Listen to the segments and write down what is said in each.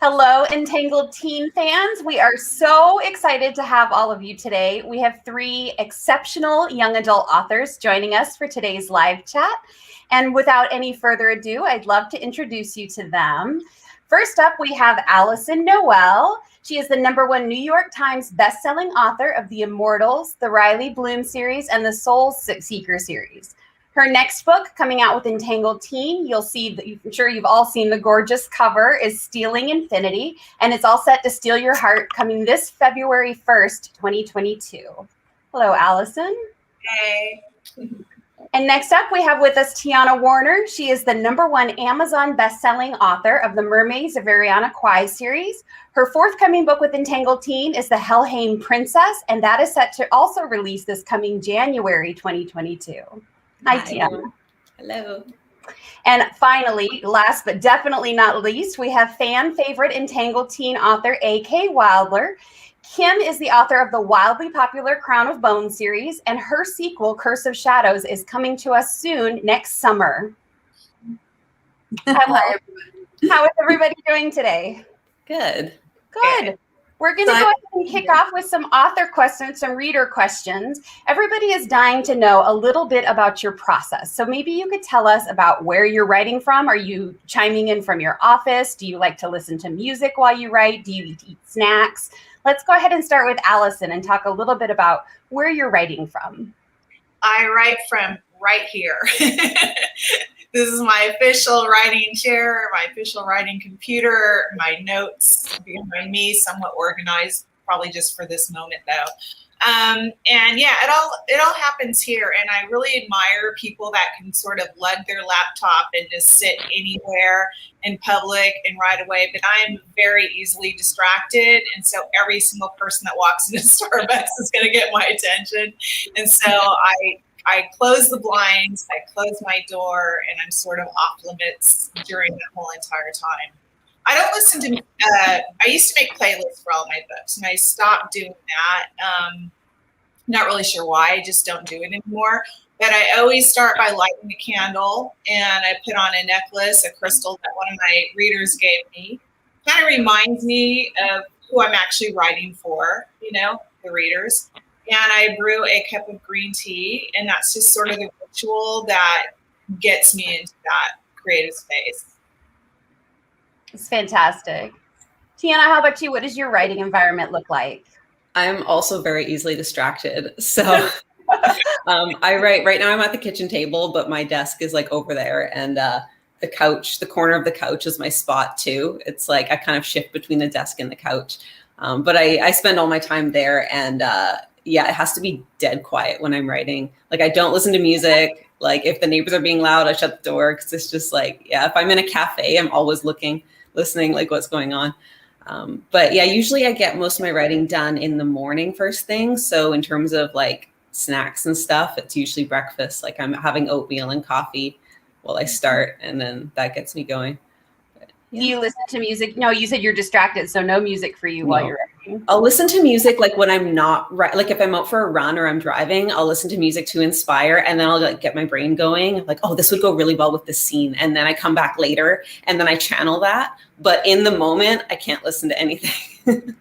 Hello, Entangled teen fans. We are so excited to have all of you today. We have three exceptional young adult authors joining us for today's live chat. And without any further ado, I'd love to introduce you to them. First up, we have Allison Noel. She is the #1 New York Times bestselling author of The Immortals, the Riley Bloom series, and the Soul Seeker series. Her next book, coming out with Entangled Teen, you'll see, I'm sure you've all seen the gorgeous cover, is Stealing Infinity, and it's all set to steal your heart, coming this February 1st, 2022. Hello, Allison. Hey. And next up, we have with us Tiana Warner. She is the #1 Amazon bestselling author of the Mermaids of Ariana Kwai series. Her forthcoming book with Entangled Teen is The Hellhane Princess, and that is set to also release this coming January 2022. Hi, Tiana. Hello. And finally, last but definitely not least, we have fan favorite Entangled Teen author A.K. Wildler. Kim is the author of the wildly popular Crown of Bone series, and her sequel, Curse of Shadows, is coming to us soon next summer. Hello. How is everybody doing today? Good. Good. We're going to go ahead and kick off with some author questions, some reader questions. Everybody is dying to know a little bit about your process. So maybe you could tell us about where you're writing from. Are you chiming in from your office? Do you like to listen to music while you write? Do you eat snacks? Let's go ahead and start with Allison and talk a little bit about where you're writing from. I write from right here. This is my official writing chair, my official writing computer, my notes behind me, somewhat organized, probably just for this moment though. And yeah, it all happens here. And I really admire people that can sort of lug their laptop and just sit anywhere in public and write away. But I am very easily distracted. And so every single person that walks into Starbucks is going to get my attention. And so I close the blinds, I close my door, and I'm sort of off limits during that whole entire time. I don't listen to, I used to make playlists for all my books, and I stopped doing that. Not really sure why, I just don't do it anymore. But I always start by lighting a candle, and I put on a necklace, a crystal that one of my readers gave me. Kind of reminds me of who I'm actually writing for, the readers. And I brew a cup of green tea, and that's just sort of the ritual that gets me into that creative space. It's fantastic. Tiana, how about you? What does your writing environment look like? I'm also very easily distracted. So I write, right now I'm at the kitchen table, but my desk is like over there, and the couch, the corner of the couch is my spot too. It's like I kind of shift between the desk and the couch. But I spend all my time there, and yeah, it has to be dead quiet when I'm writing. Like I don't listen to music. Like if the neighbors are being loud, I shut the door because it's just like, yeah, if I'm in a cafe, I'm always listening, like what's going on. But yeah, usually I get most of my writing done in the morning first thing. So in terms of like snacks and stuff, it's usually breakfast. Like I'm having oatmeal and coffee while I start, and then that gets me going. Do you listen to music? No, you said you're distracted, so no music for you while you're writing. I'll listen to music like when I'm not like if I'm out for a run or I'm driving, I'll listen to music to inspire, and then I'll like get my brain going. Like, oh, this would go really well with this scene, and then I come back later and then I channel that. But in the moment, I can't listen to anything.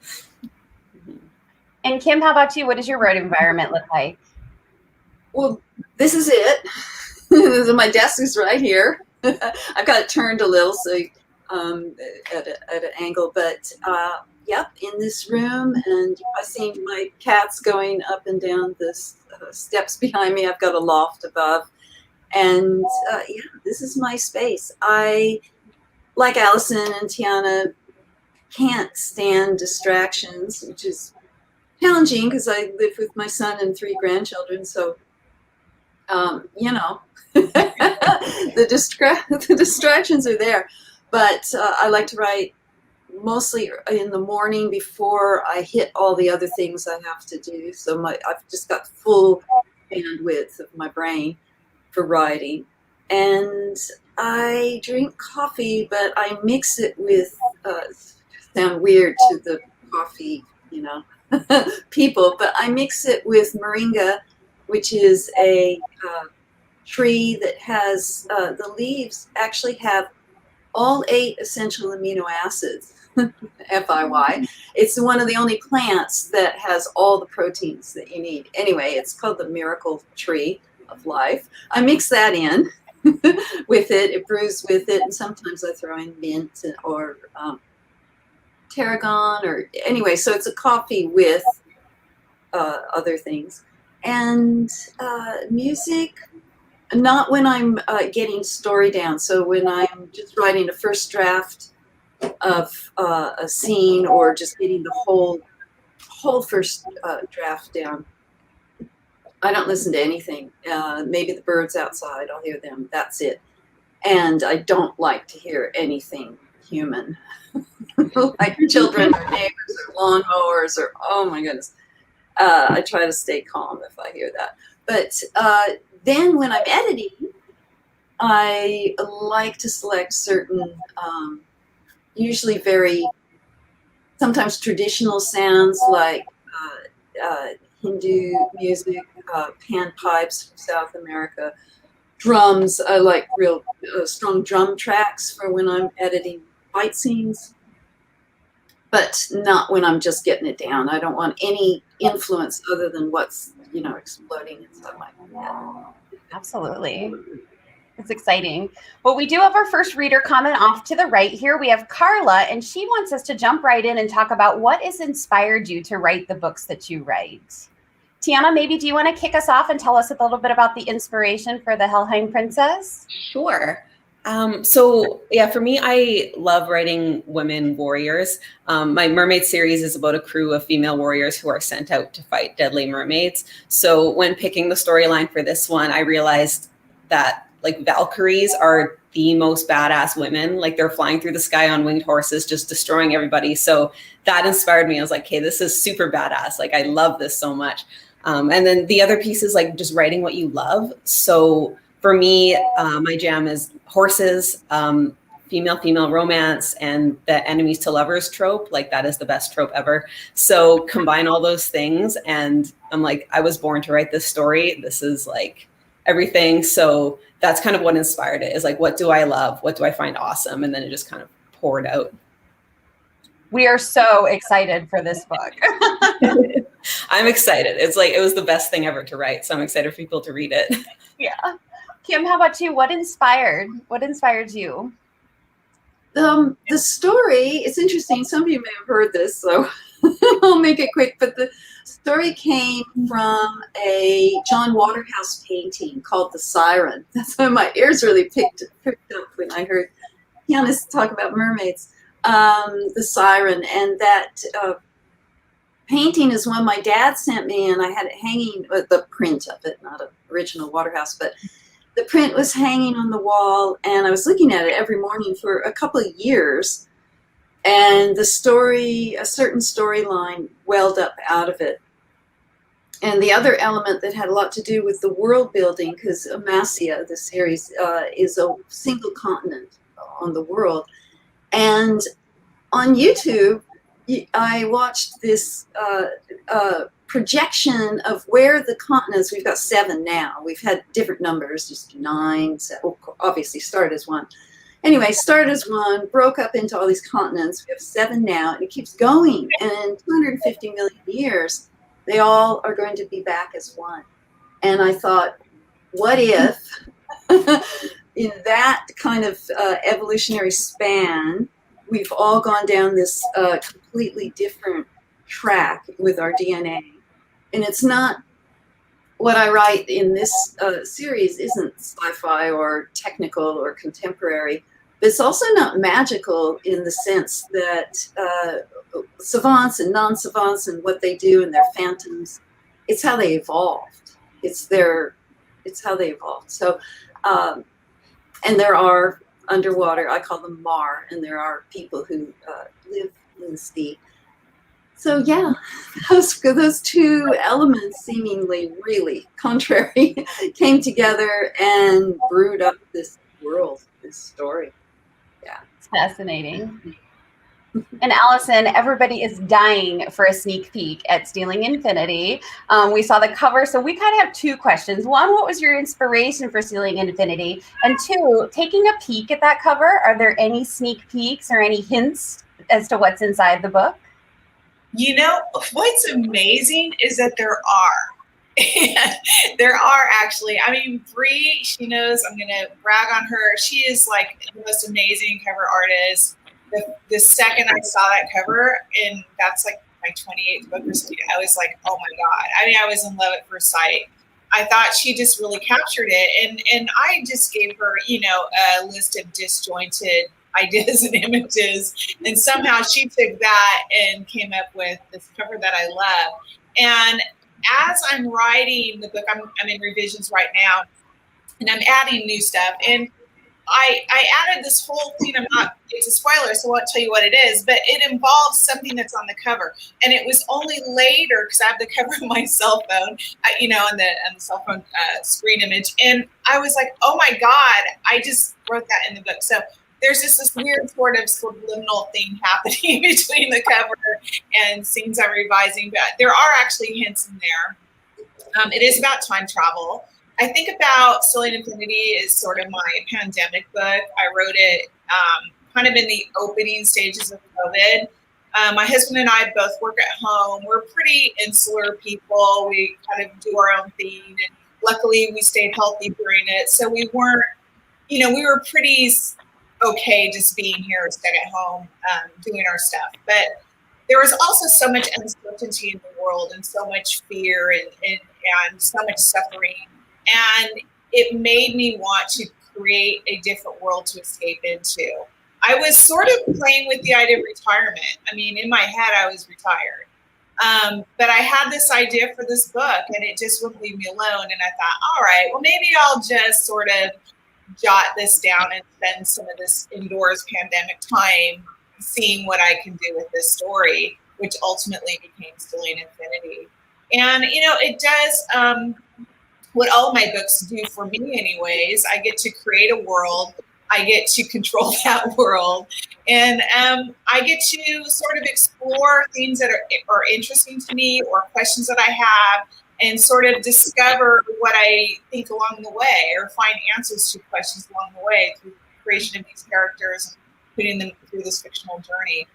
And Kim, how about you? What does your writing environment look like? Well, this is it. My desk is right here. I've got it turned a little so at an angle, but yep, in this room, and I see my cats going up and down the steps behind me. I've got a loft above, and yeah, this is my space. I, like Allison and Tiana, can't stand distractions, which is challenging because I live with my son and 3 grandchildren, so the distractions are there. But I like to write mostly in the morning before I hit all the other things I have to do. So I've just got full bandwidth of my brain for writing. And I drink coffee, but I mix it with, sound weird to the coffee, people, but I mix it with moringa, which is a tree that has, the leaves actually have all 8 essential amino acids. FIY. It's one of the only plants that has all the proteins that you need. Anyway, it's called the miracle tree of life. I mix that in with it brews with it, and sometimes I throw in mint or tarragon, or anyway, so it's a coffee with other things. And music, not when I'm getting story down. So when I'm just writing a first draft of a scene, or just getting the whole first draft down, I don't listen to anything. Maybe the birds outside, I'll hear them. That's it. And I don't like to hear anything human, like children or neighbors or lawnmowers or, oh my goodness. I try to stay calm if I hear that. But then when I'm editing, I like to select certain, usually very, sometimes traditional sounds like Hindu music, panpipes from South America, drums. I like real strong drum tracks for when I'm editing fight scenes, but not when I'm just getting it down. I don't want any influence other than what's, exploding inside my head. Absolutely. It's exciting. Well, we do have our first reader comment off to the right here. We have Carla, and she wants us to jump right in and talk about what has inspired you to write the books that you write. Tiana, maybe do you want to kick us off and tell us a little bit about the inspiration for the Hellhane Princess? Sure. So yeah, for me, I love writing women warriors. My mermaid series is about a crew of female warriors who are sent out to fight deadly mermaids. So when picking the storyline for this one, I realized that like Valkyries are the most badass women. Like they're flying through the sky on winged horses, just destroying everybody. So that inspired me. I was like, hey, this is super badass. Like I love this so much. And then the other piece is like just writing what you love. So for me, my jam is horses, female romance, and the enemies to lovers trope. Like that is the best trope ever. So combine all those things, and I'm like, I was born to write this story. This is like everything. So that's kind of what inspired it, is like, what do I love? What do I find awesome? And then it just kind of poured out. We are so excited for this book. I'm excited. It's like, it was the best thing ever to write. So I'm excited for people to read it. Yeah. Kim, how about you? What inspired you? The story, it's interesting. Some of you may have heard this, so I'll make it quick. But the story came from a John Waterhouse painting called The Siren. That's why my ears really picked up when I heard Tiana talk about mermaids. The Siren, and that painting is one my dad sent me, and I had it hanging, the print of it, not an original Waterhouse, but the print was hanging on the wall, and I was looking at it every morning for a couple of years, and the story, a certain storyline welled up out of it. And the other element that had a lot to do with the world building, because Amasia, the series, is a single continent on the world. And on YouTube, I watched this projection of where the continents, we've got 7 now. We've had different numbers, just 9, obviously started as 1. Anyway, started as 1, broke up into all these continents. We have 7 now, and it keeps going. And in 250 million years, they all are going to be back as 1. And I thought, what if in that kind of evolutionary span, we've all gone down this completely different track with our DNA. And it's not, what I write in this series isn't sci-fi or technical or contemporary, but it's also not magical in the sense that savants and non-savants and what they do and their phantoms, it's how they evolved. It's how they evolved. So, and there are underwater, I call them Mar, and there are people who live in the sea. So yeah, those two elements, seemingly really contrary, came together and brewed up this world, this story. Yeah. It's fascinating. And Allison, everybody is dying for a sneak peek at Stealing Infinity. We saw the cover, so we kind of have 2 questions. 1, what was your inspiration for Stealing Infinity? And 2, taking a peek at that cover, are there any sneak peeks or any hints as to what's inside the book? You know, what's amazing is that there are. There are actually. I mean, Bree, she knows I'm going to brag on her. She is like the most amazing cover artist. The second I saw that cover, and that's like my 28th book or something, I was like, oh my God. I mean, I was in love at first sight. I thought she just really captured it. And I just gave her, you know, a list of disjointed ideas and images. And somehow she took that and came up with this cover that I love. And as I'm writing the book, I'm in revisions right now, and I'm adding new stuff. And I added this whole thing. It's a spoiler, so I won't tell you what it is, but it involves something that's on the cover. And it was only later, because I have the cover of my cell phone, you know, on the cell phone screen image. And I was like, oh my God, I just wrote that in the book. So there's just this weird sort of subliminal thing happening between the cover and scenes I'm revising. But there are actually hints in there. It is about time travel. I think about Soul and Infinity as sort of my pandemic book. I wrote it kind of in the opening stages of COVID. My husband and I both work at home. We're pretty insular people. We kind of do our own thing. And luckily, we stayed healthy during it. So we weren't, you know, we were pretty okay just being here, stuck at home, doing our stuff. But there was also so much uncertainty in the world and so much fear and so much suffering. And it made me want to create a different world to escape into. I was sort of playing with the idea of retirement. I mean, in my head, I was retired. But I had this idea for this book, and it just wouldn't leave me alone. And I thought, all right, well, maybe I'll just sort of jot this down and spend some of this indoors pandemic time seeing what I can do with this story, which ultimately became Still and Infinity. And, you know, it does what all of my books do for me anyways. I get to create a world. I get to control that world. And I get to sort of explore things that are interesting to me or questions that I have, and sort of discover what I think along the way, or find answers to questions along the way through the creation of these characters and putting them through this fictional journey.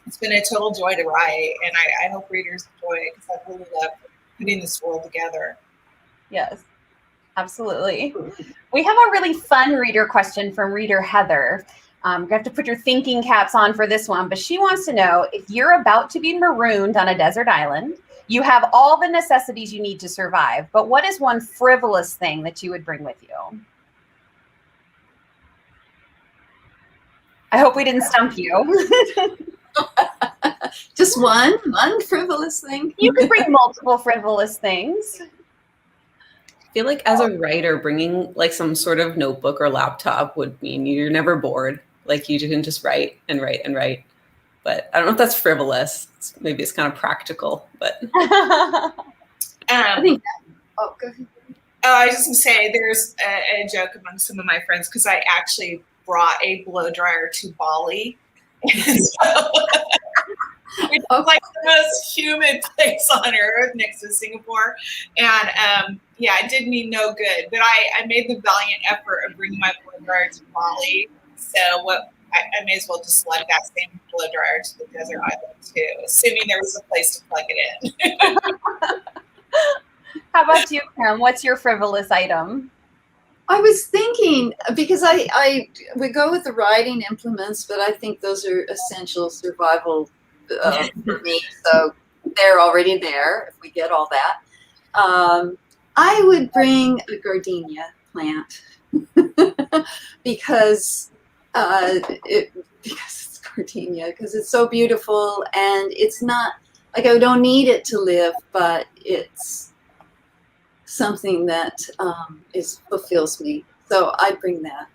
It's been a total joy to write, and I hope readers enjoy it, because I really love putting this world together. Yes, absolutely. We have a really fun reader question from reader Heather. You have to put your thinking caps on for this one, but she wants to know, if you're about to be marooned on a desert island, you have all the necessities you need to survive, but what is one frivolous thing that you would bring with you? I hope we didn't stump you. Just one frivolous thing. You could bring multiple frivolous things. I feel like as a writer, bringing like some sort of notebook or laptop would mean you're never bored. Like you can just write and write and write. But I don't know if that's frivolous. Maybe it's kind of practical, but. I think go ahead. I was just going to say, there's a joke among some of my friends, because I actually brought a blow dryer to Bali. It's like the most humid place on earth, next to Singapore. And yeah, it did me no good. But I made the valiant effort of bringing my blow dryer to Bali. So I may as well just slug that same blow dryer to the desert island too, assuming there was a place to plug it in. How about you, Kim? What's your frivolous item? I was thinking, because I would go with the writing implements, but I think those are essential survival for me. So they're already there if we get all that. I would bring a gardenia plant because it's gardenia, because it's so beautiful, and it's not like I don't need it to live, but it's something that fulfills me. So I'd bring that.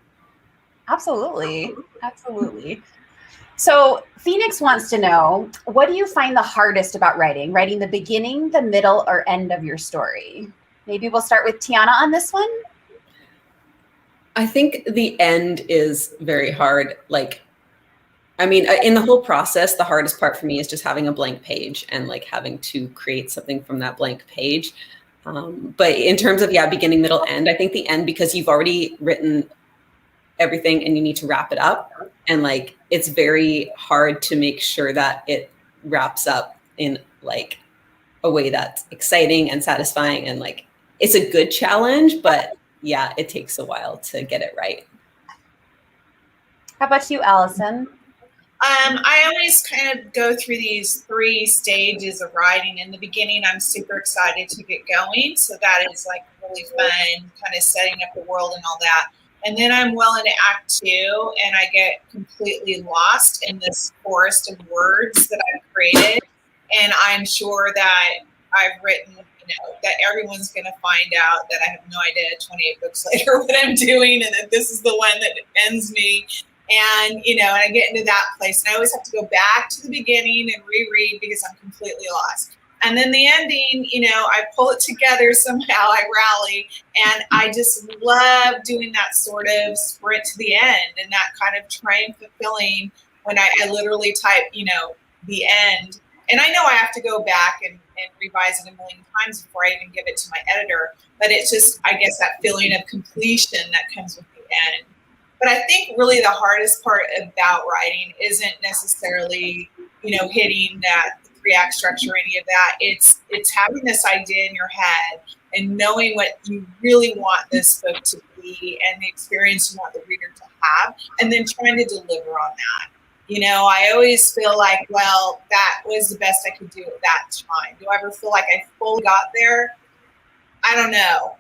Absolutely. Absolutely. So Phoenix wants to know, what do you find the hardest about writing? Writing the beginning, the middle, or end of your story? Maybe we'll start with Tiana on this one. I think the end is very hard. Like, I mean, in the whole process, the hardest part for me is just having a blank page and like having to create something from that blank page. But in terms of, beginning, middle, end, I think the end, because you've already written everything and you need to wrap it up. And like, it's very hard to make sure that it wraps up in like a way that's exciting and satisfying, and like it's a good challenge, but yeah, it takes a while to get it right. How about you, Allison? I always kind of go through these 3 stages of writing. In the beginning, I'm super excited to get going. So that is like really fun, kind of setting up the world and all that. And then I'm well into Act 2, and I get completely lost in this forest of words that I've created. And I'm sure that I've written, that everyone's going to find out that I have no idea 28 books later what I'm doing, and that this is the one that ends me. And, and I get into that place, and I always have to go back to the beginning and reread because I'm completely lost. And then the ending, I pull it together somehow, I rally, and I just love doing that sort of sprint to the end, and that kind of triumph feeling when I literally type, the end. And I know I have to go back and revise it a million times before I even give it to my editor, but it's just, I guess, that feeling of completion that comes with the end. But I think really the hardest part about writing isn't necessarily, hitting that 3-act structure or any of that. It's having this idea in your head and knowing what you really want this book to be and the experience you want the reader to have, and then trying to deliver on that. I always feel like, well, that was the best I could do at that time. Do I ever feel like I fully got there? I don't know,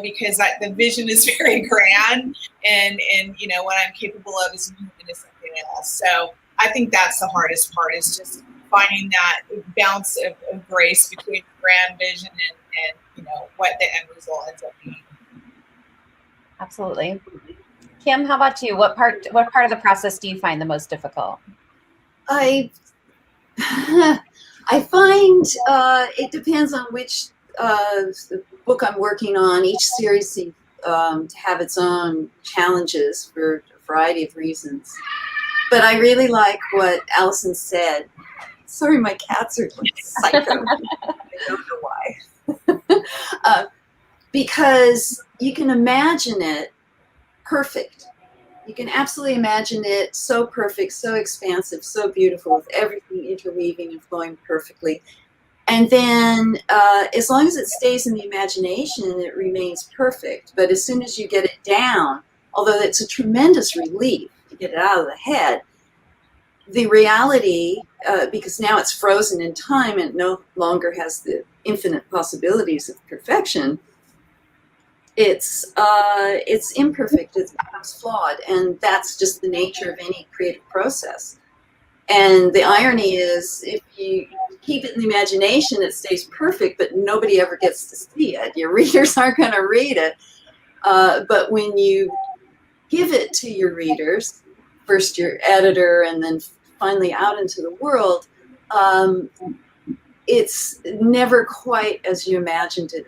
because the vision is very grand, and what I'm capable of is something else. So I think that's the hardest part, is just finding that bounce of grace between the grand vision and what the end result ends up being. Absolutely. Kim, how about you? What part of the process do you find the most difficult? I find it depends on which book I'm working on. Each series seems to have its own challenges for a variety of reasons. But I really like what Allison said. Sorry, my cats are like psycho. I don't know why. Because you can imagine it perfect. You can absolutely imagine it so perfect, so expansive, so beautiful, with everything interweaving and flowing perfectly. And then as long as it stays in the imagination, it remains perfect. But as soon as you get it down, although it's a tremendous relief to get it out of the head, the reality, because now it's frozen in time and no longer has the infinite possibilities of perfection, it's imperfect, it becomes flawed, and that's just the nature of any creative process. And the irony is, if you keep it in the imagination, it stays perfect, but nobody ever gets to see it. Your readers aren't going to read it. But when you give it to your readers, first your editor and then finally out into the world, it's never quite as you imagined it.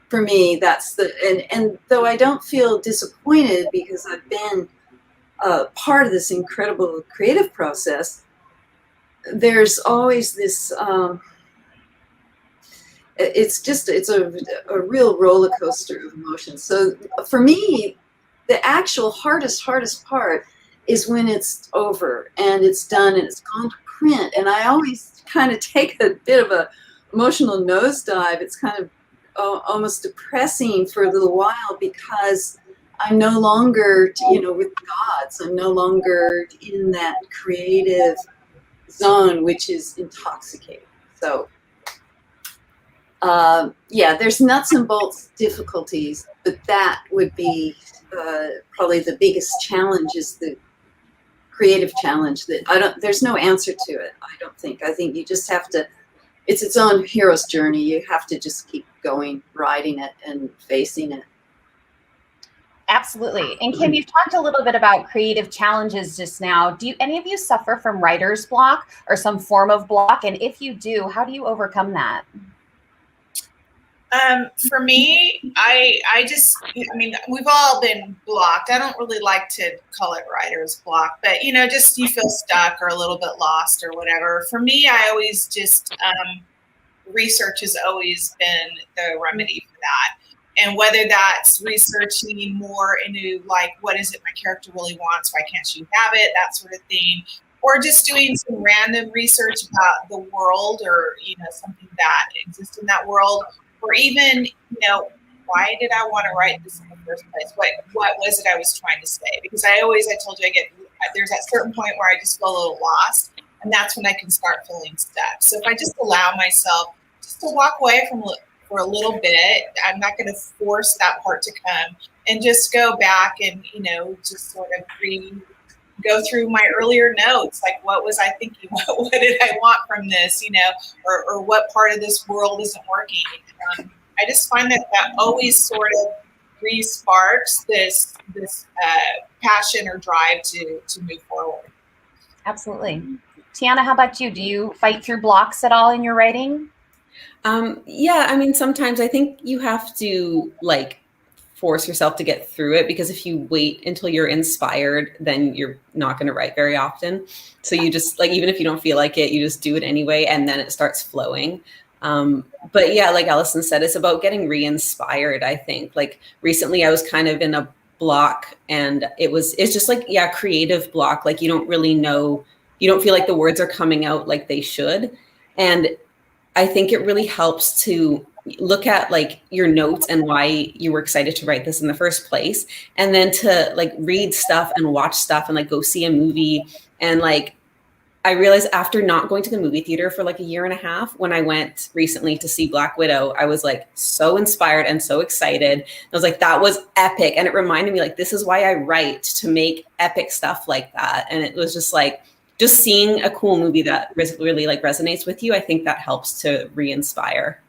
For me, that's and though I don't feel disappointed because I've been part of this incredible creative process, there's always this, it's a real roller coaster of emotions. So for me, the actual hardest part is when it's over and it's done and it's gone to print. And I always kind of take a bit of a emotional nosedive. It's kind of almost depressing for a little while, because I'm no longer, with gods. I'm no longer in that creative zone, which is intoxicating. So, there's nuts and bolts difficulties, but that would be probably the biggest challenge, is the creative challenge. That there's no answer to it. I don't think. I think you just have to. It's its own hero's journey. You have to just keep going, riding it and facing it. Absolutely. And Kim, you've talked a little bit about creative challenges just now. Do any of you suffer from writer's block or some form of block? And if you do, how do you overcome that? For me, we've all been blocked. I don't really like to call it writer's block, but just you feel stuck or a little bit lost or whatever. For me, I always just, research has always been the remedy for that. And whether that's researching more into like, what is it my character really wants? Why can't she have it? That sort of thing. Or just doing some random research about the world, or, something that exists in that world. Or even, why did I want to write this in the first place? What was it I was trying to say? Because I told you, there's that certain point where I just feel a little lost. And that's when I can start feeling stuck. So if I just allow myself just to walk away for a little bit, I'm not going to force that part to come, and just go back and, just sort of go through my earlier notes. Like, what was I thinking? What did I want from this, or what part of this world isn't working? I just find that always sort of re-sparks this passion or drive to move forward. Absolutely. Tiana, how about you? Do you fight through blocks at all in your writing? Yeah, I mean, sometimes I think you have to force yourself to get through it, because if you wait until you're inspired, then you're not going to write very often. So you just even if you don't feel like it, you just do it anyway, and then it starts flowing. But yeah, like Allison said, it's about getting re-inspired. I think recently I was kind of in a block, and it's just creative block. You don't really know, you don't feel like the words are coming out like they should. And I think it really helps to look at your notes and why you were excited to write this in the first place. And then to read stuff and watch stuff and go see a movie. And I realized after not going to the movie theater for a year and a half, when I went recently to see Black Widow, I was so inspired and so excited. I was that was epic. And it reminded me this is why I write, to make epic stuff like that. And it was just just seeing a cool movie that really resonates with you. I think that helps to re-inspire.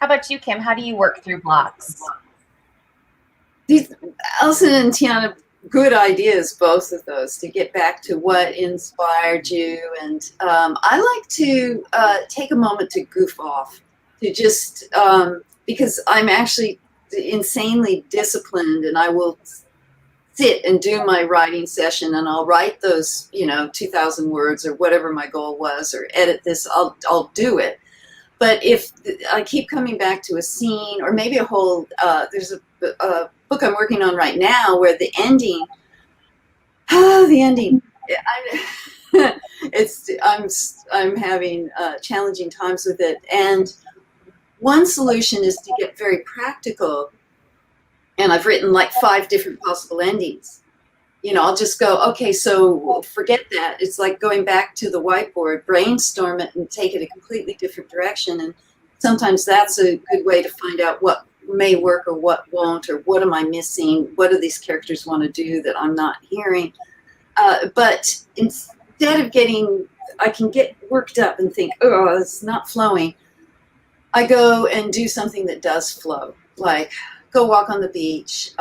How about you, Kim? How do you work through blocks? Allison and Tiana, good ideas, both of those, to get back to what inspired you. And I like to take a moment to goof off, to just, because I'm actually insanely disciplined, and I will sit and do my writing session, and I'll write those, 2,000 words or whatever my goal was, or edit this, I'll do it. But if I keep coming back to a scene, or maybe a whole, there's a book I'm working on right now where the ending, I'm having challenging times with it. And one solution is to get very practical. And I've written 5 different possible endings. I'll just go, okay, so forget that. It's like going back to the whiteboard, brainstorm it, and take it a completely different direction. And sometimes that's a good way to find out what may work or what won't, or what am I missing? What do these characters want to do that I'm not hearing? But instead of I can get worked up and think, oh, it's not flowing. I go and do something that does flow, like go walk on the beach,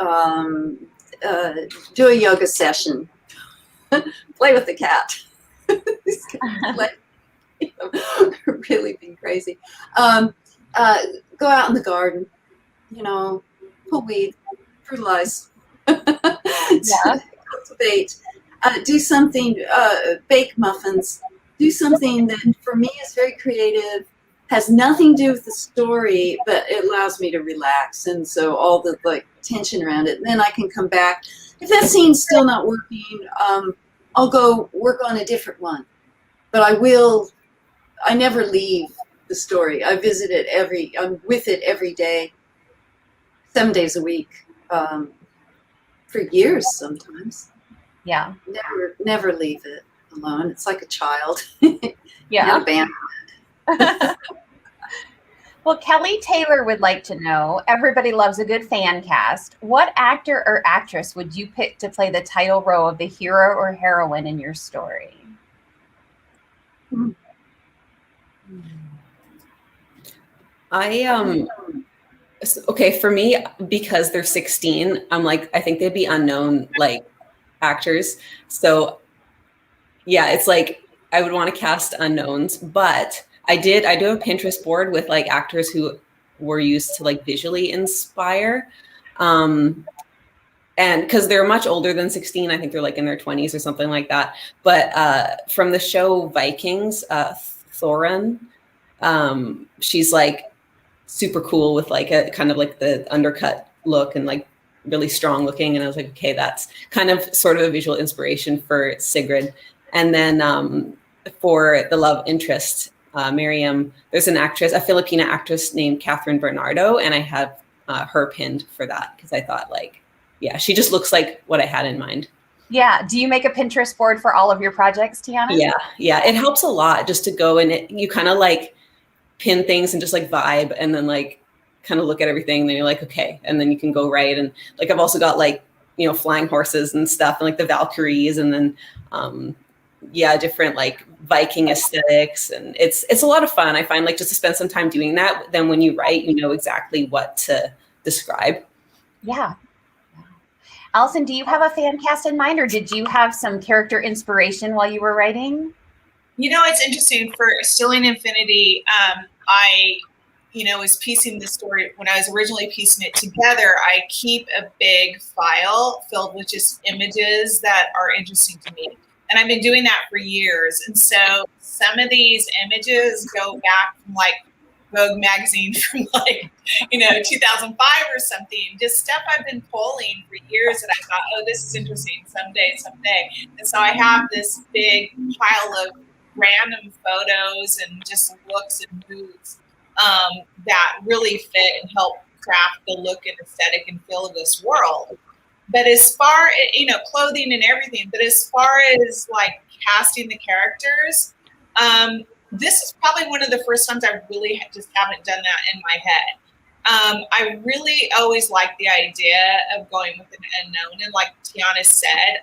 do a yoga session, play with the cat. Really being crazy. Go out in the garden, pull weed, fertilize, cultivate, do something, bake muffins, do something that for me is very creative, has nothing to do with the story, but it allows me to relax. And so all the tension around it, and then I can come back. If that scene's still not working, I'll go work on a different one. But I never leave the story. I visit it I'm with it every day, 7 days a week, for years sometimes. Yeah. Never leave it alone. It's like a child. Yeah. Not abandoned. Well, Kelly Taylor would like to know, everybody loves a good fan cast. What actor or actress would you pick to play the title role of the hero or heroine in your story? Okay, for me, because they're 16, I'm I think they'd be unknown actors. So yeah, it's I would want to cast unknowns, but I do have a Pinterest board with actors who were used to visually inspire. And because they're much older than 16, I think they're in their 20s or something like that. But from the show Vikings, Thorin, she's super cool with like a kind of like the undercut look and like really strong looking. And I was like, okay, that's kind of sort of a visual inspiration for Sigrid. And then for the love interest, Miriam, there's an actress, a Filipina actress named Catherine Bernardo, and I have her pinned for that because I thought like, yeah, she just looks like what I had in mind. Yeah. Do you make a Pinterest board for all of your projects, Tiana? Yeah. It helps a lot just to go and you kind of like pin things and just like vibe and then like kind of look at everything. And then you're like, okay. And then you can go right. And like, I've also got like, you know, flying horses and stuff and like the Valkyries and then, different like Viking aesthetics. And it's a lot of fun. I find like just to spend some time doing that. Then when you write, you know exactly what to describe. Yeah. Allison, do you have a fan cast in mind, or did you have some character inspiration while you were writing? You know, it's interesting for Stilling Infinity. I, was piecing the story when I was originally piecing it together. I keep a big file filled with just images that are interesting to me. And I've been doing that for years. And so some of these images go back from like Vogue magazine from like, 2005 or something, just stuff I've been pulling for years that I thought, oh, this is interesting someday. And so I have this big pile of random photos and just looks and moods that really fit and help craft the look and aesthetic and feel of this world. But as far as, clothing and everything, but as far as like casting the characters, this is probably one of the first times I really just haven't done that in my head. I really always liked the idea of going with an unknown. And like Tiana said,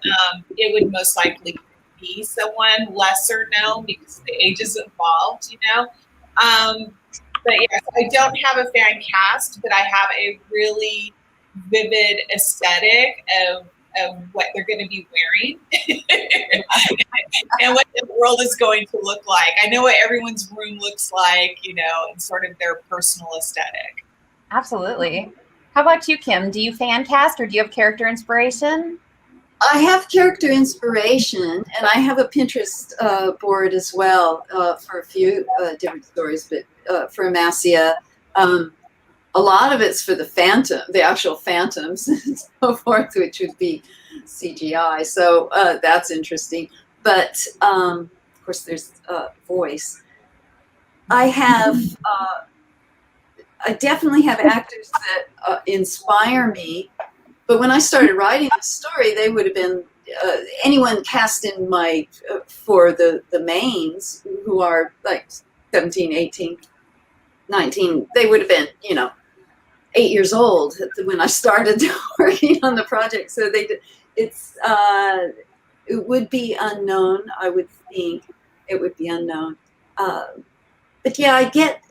it would most likely be someone lesser known because the age is involved, But yes, I don't have a fan cast, but I have a really vivid aesthetic of what they're going to be wearing and what the world is going to look like. I know what everyone's room looks like, and sort of their personal aesthetic. Absolutely. How about you, Kim? Do you fan cast or do you have character inspiration? I have character inspiration, and I have a Pinterest board as well for a few different stories, but for Amasia, a lot of it's for the actual phantoms and so forth, which would be CGI. So that's interesting. But of course, there's voice. I definitely have actors that inspire me. But when I started writing the story, they would have been anyone cast in for the mains who are like 17, 18, 19. They would have been, 8 years old when I started working on the project. So it would be unknown. I would think it would be unknown. But yeah, I get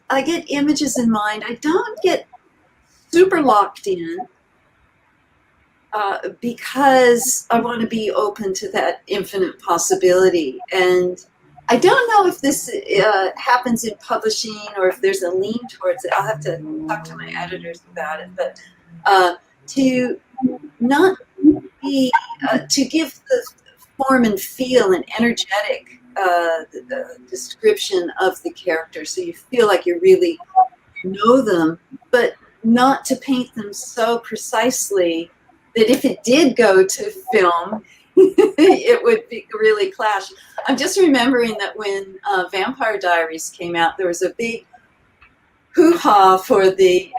images in mind. I don't get super locked in because I want to be open to that infinite possibility. And I don't know if this happens in publishing or if there's a lean towards it. I'll have to talk to my editors about it. But to not be, to give the form and feel and energetic the description of the character, so you feel like you really know them, but not to paint them so precisely that if it did go to film, it would be really clash. I'm just remembering that when Vampire Diaries came out, there was a big hoo-ha for the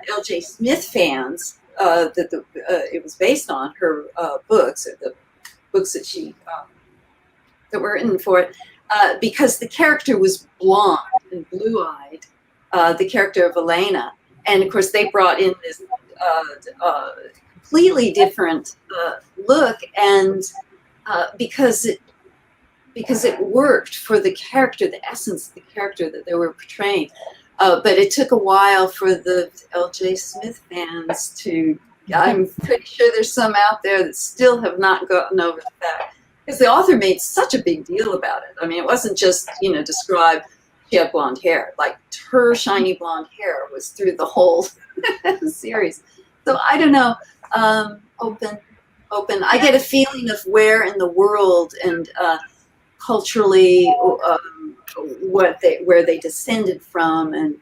L.J. Smith fans that it was based on her books, or the books that she that were written for it, because the character was blonde and blue-eyed, the character of Elena, and of course they brought in this completely different look, and because it worked for the character, the essence of the character that they were portraying. But it took a while for the L.J. Smith fans to, I'm pretty sure there's some out there that still have not gotten over the fact, because the author made such a big deal about it. I mean, it wasn't just, describe she had blonde hair. Like, her shiny blonde hair was through the whole series. So I don't know, open. I get a feeling of where in the world and culturally where they descended from, and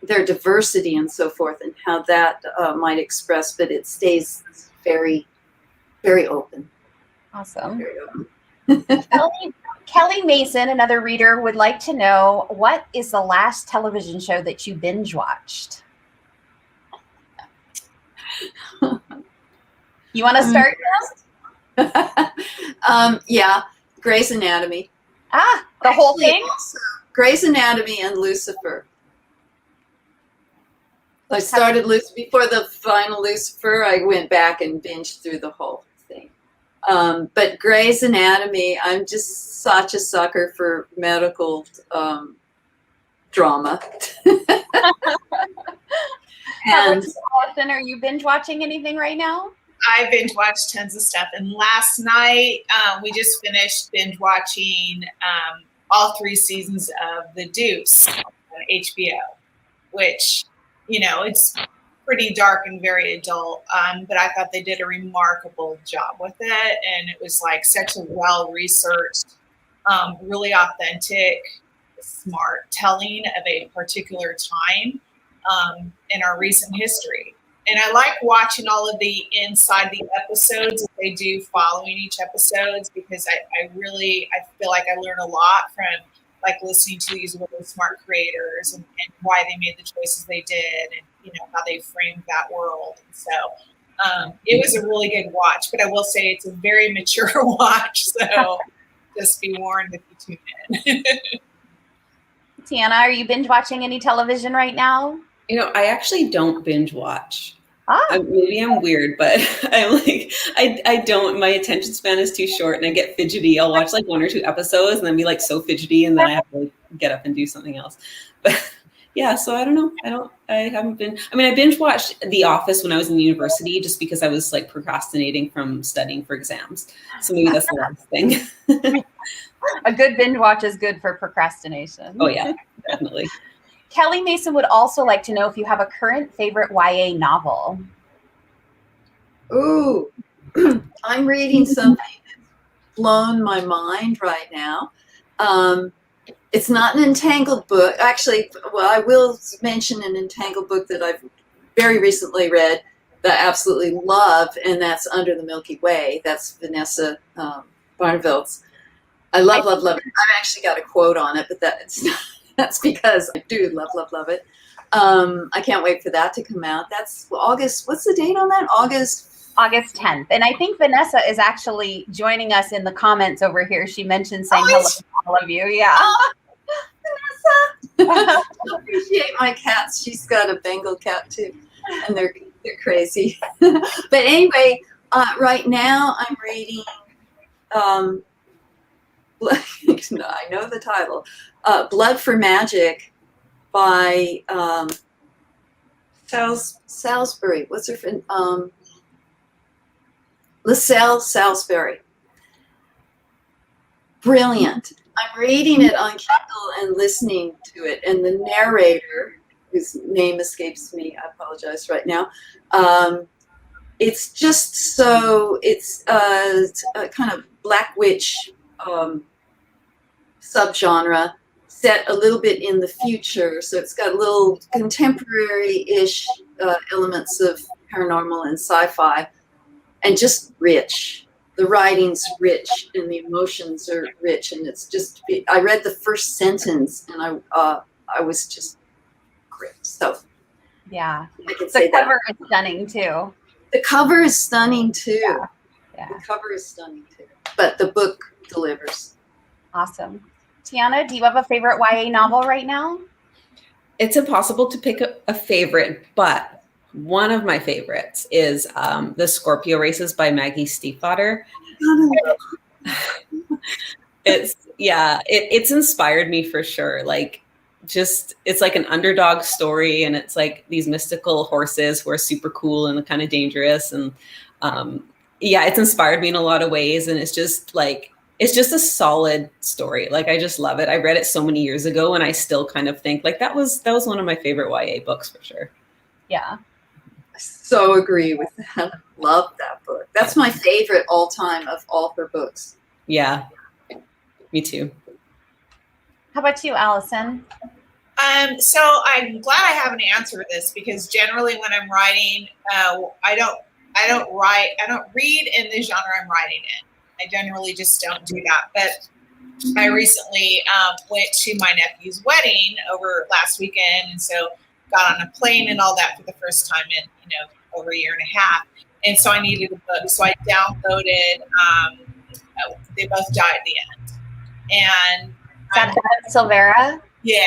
their diversity and so forth, and how that might express, but it stays very, very open. Awesome. Very open. Kelly Mason, another reader, would like to know, what is the last television show that you binge watched? You want to start now? Yeah, Grey's Anatomy. The whole thing? Also, Grey's Anatomy and Lucifer. I started before the final Lucifer. I went back and binged through the whole thing. But Grey's Anatomy, I'm just such a sucker for medical drama. And Allison, are you binge watching anything right now? I binge watched tons of stuff, and last night we just finished binge watching all 3 seasons of The Deuce on HBO, which, you know, it's pretty dark and very adult, but I thought they did a remarkable job with it, and it was like such a well-researched, really authentic, smart telling of a particular time in our recent history. And I like watching all of the inside the episodes that they do following each episodes, because I feel like I learn a lot from like listening to these really smart creators and why they made the choices they did, and you know how they framed that world. And so it was a really good watch, but I will say it's a very mature watch, so just be warned if you tune in. Tiana, are you binge watching any television right now? You know, I actually don't binge watch. Ah. Maybe I'm weird, but I'm like, I don't, my attention span is too short and I get fidgety. I'll watch like 1 or 2 episodes and then be like so fidgety and then I have to like get up and do something else. But yeah, so I don't know. I binge watched The Office when I was in university just because I was like procrastinating from studying for exams. So maybe that's the last thing. A good binge watch is good for procrastination. Oh yeah, definitely. Kelly Mason would also like to know if you have a current favorite YA novel. Ooh, I'm reading something that's blown my mind right now. It's not an Entangled book. Actually, well, I will mention an Entangled book that I've very recently read that I absolutely love, and that's Under the Milky Way. That's Vanessa Barneveld's. I love it. I've actually got a quote on it, but that's because I do love it. I can't wait for that to come out. That's August. What's the date on that? August 10th. And I think Vanessa is actually joining us in the comments over here. She mentioned saying hello to all of you. Yeah. Vanessa. I appreciate my cats. She's got a Bengal cat too, and they're crazy. But anyway, right now I'm reading. I know the title. Blood for Magic by Salisbury. What's her friend? Lascelles Salisbury. Brilliant. I'm reading it on Kindle and listening to it, and the narrator, whose name escapes me, I apologize right now. It's just so, it's a kind of Black Witch subgenre set a little bit in the future, so it's got little contemporary-ish elements of paranormal and sci-fi, and just rich. The writing's rich and the emotions are rich, and it's just, I read the first sentence and I was just great. So yeah, I can say the cover is stunning too. The cover is stunning too. Yeah. The cover is stunning too, but the book delivers. Awesome. Tiana, do you have a favorite YA novel right now? It's impossible to pick a favorite, but one of my favorites is The Scorpio Races by Maggie Stiefvater. It's inspired me for sure. Like, just, it's like an underdog story, and it's like these mystical horses who are super cool and kind of dangerous. And it's inspired me in a lot of ways. And it's just like, it's just a solid story. Like, I just love it. I read it so many years ago, and I still kind of think like that was one of my favorite YA books for sure. Yeah. I so agree with that. Love that book. That's my favorite all time of all her books. Yeah, me too. How about you, Allison? So I'm glad I have an answer to this, because generally when I'm writing, I don't read in the genre I'm writing in. I generally just don't do that. But I recently went to my nephew's wedding over last weekend, and so got on a plane and all that for the first time in over a year and a half. And so I needed a book, so I downloaded. They both die at the end, and Is that Silvera? yeah,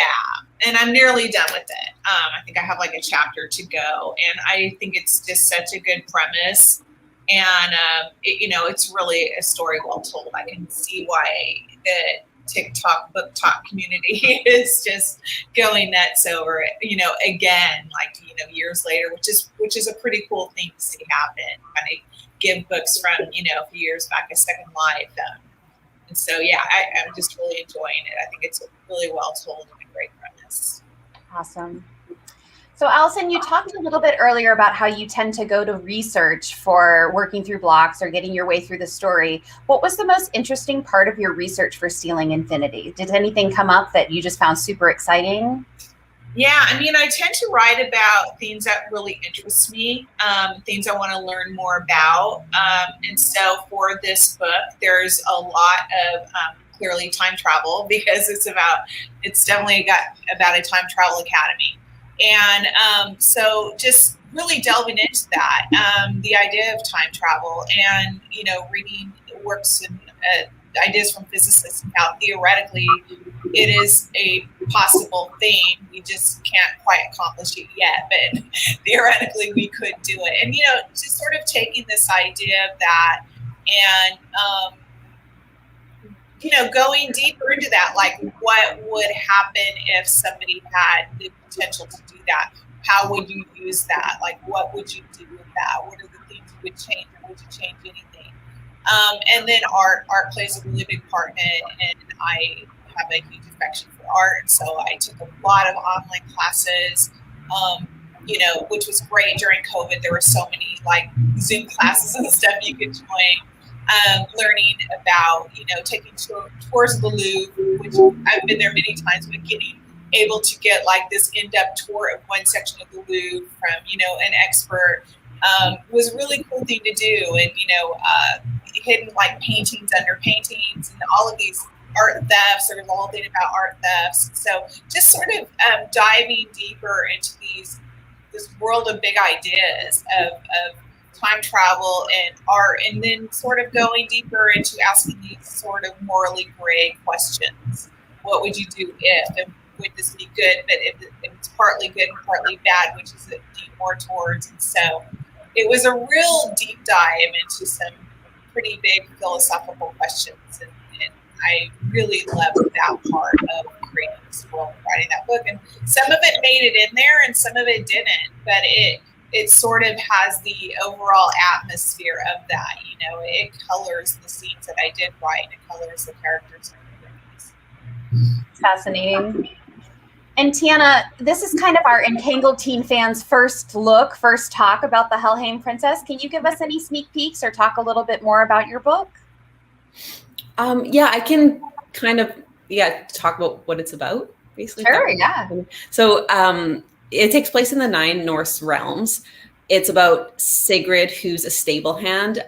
and I'm nearly done with it. I think I have like a chapter to go, and I think it's just such a good premise, and it's really a story well told. I can see why the TikTok book talk community is just going nuts over it. Again, years later, which is a pretty cool thing to see happen. Kind of give books from a few years back a second life. And so, yeah, I'm just really enjoying it. I think it's really well told and a great premise. Awesome. So, Allison, you talked a little bit earlier about how you tend to go to research for working through blocks or getting your way through the story. What was the most interesting part of your research for Stealing Infinity? Did anything come up that you just found super exciting? Yeah, I tend to write about things that really interest me, things I want to learn more about. And so for this book, there's a lot of clearly time travel, because it's definitely got about a time travel academy. And so just really delving into that, the idea of time travel, and, reading works and ideas from physicists and how theoretically it is a possible thing. We just can't quite accomplish it yet, but theoretically we could do it. And, just sort of taking this idea of that and, going deeper into that, like what would happen if somebody had the potential to do that? How would you use that? Like, what would you do with that? What are the things you would change, or would you change anything? And then art plays a really big part in it, and I have a huge affection for art, and so I took a lot of online classes, which was great during COVID. There were so many like Zoom classes and stuff you could join, learning about, taking tours of the Louvre, which I've been there many times, but getting able to get like this in-depth tour of one section of the Louvre from, an expert, was a really cool thing to do. And, hidden like paintings under paintings and all of these art thefts. There was a whole thing about art thefts. So just sort of diving deeper into this world of big ideas of time travel and art, and then sort of going deeper into asking these sort of morally gray questions. What would you do if, and would this be good? But if it's partly good and partly bad, which is it lean more towards? And so it was a real deep dive into some pretty big philosophical questions, and I really loved that part of creating this world and writing that book. And some of it made it in there and some of it didn't, but it sort of has the overall atmosphere of that. It colors the scenes that I did write, and it colors the characters and the movies. Fascinating. And Tiana, this is kind of our Entangled teen fans' first talk about the Hellhane Princess. Can you give us any sneak peeks or talk a little bit more about your book? Yeah, I can kind of talk about what it's about, basically. Sure, yeah. So it takes place in the 9 Norse realms. It's about Sigrid, who's a stable hand.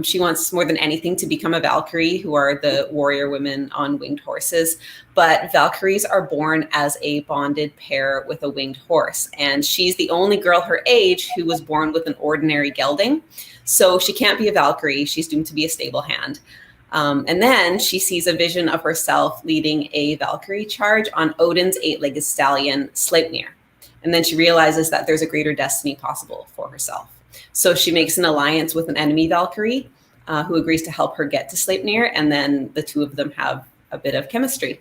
She wants more than anything to become a Valkyrie, who are the warrior women on winged horses. But Valkyries are born as a bonded pair with a winged horse. And she's the only girl her age who was born with an ordinary gelding. So she can't be a Valkyrie. She's doomed to be a stable hand. And then she sees a vision of herself leading a Valkyrie charge on Odin's 8-legged stallion, Sleipnir. And then she realizes that there's a greater destiny possible for herself. So she makes an alliance with an enemy Valkyrie who agrees to help her get to Sleipnir. And then the two of them have a bit of chemistry.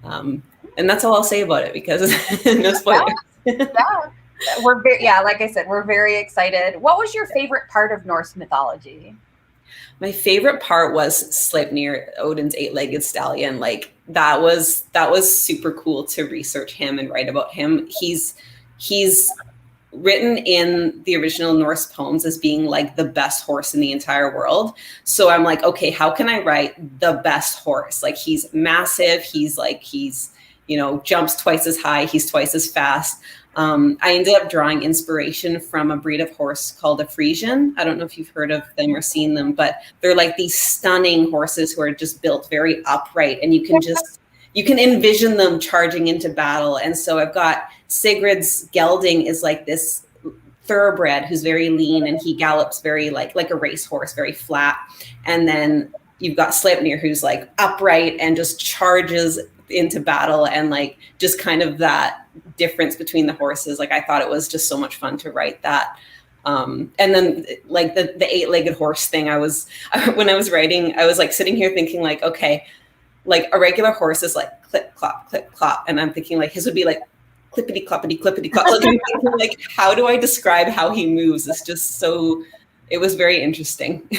And that's all I'll say about it, because no spoilers. Yeah. Like I said, we're very excited. What was your favorite part of Norse mythology? My favorite part was Sleipnir, Odin's 8-legged stallion. Like that was super cool to research him and write about him. He's written in the original Norse poems as being like the best horse in the entire world. So I'm like, okay, how can I write the best horse? Like he's massive. He's jumps twice as high, he's twice as fast. I ended up drawing inspiration from a breed of horse called a Frisian. I don't know if you've heard of them or seen them, but they're like these stunning horses who are just built very upright, and you can envision them charging into battle. And so I've got Sigrid's gelding is like this thoroughbred who's very lean, and he gallops very like a racehorse, very flat. And then you've got Sleipnir, who's like upright and just charges into battle, and like just kind of that difference between the horses. Like I thought it was just so much fun to write that. And then like the eight-legged horse thing, when I was writing, I was like sitting here thinking like, okay, like a regular horse is like clip clop, and I'm thinking like his would be like clippity cloppity clippity clop. Like, I'm thinking, like, how do I describe how he moves? It's just so. It was very interesting.